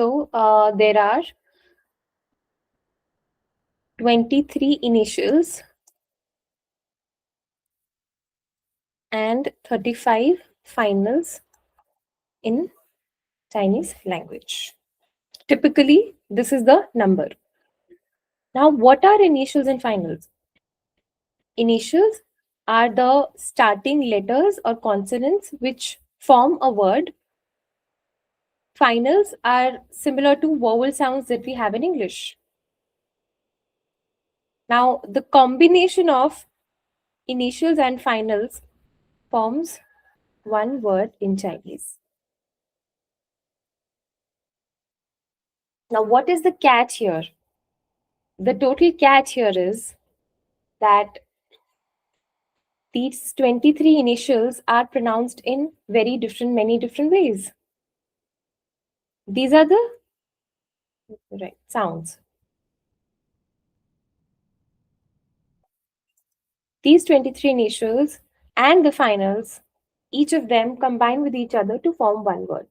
So there are 23 initials and 35 finals in Chinese language. Typically, this is the number. Now, what are initials and finals? Initials are the starting letters or consonants which form a word. Finals are similar to vowel sounds that we have in English. Now, the combination of initials and finals forms one word in Chinese. Now, what is the catch here? The total catch here is that these 23 initials are pronounced in many different ways. These are the right sounds. These 23 initials and the finals, each of them combine with each other to form one word.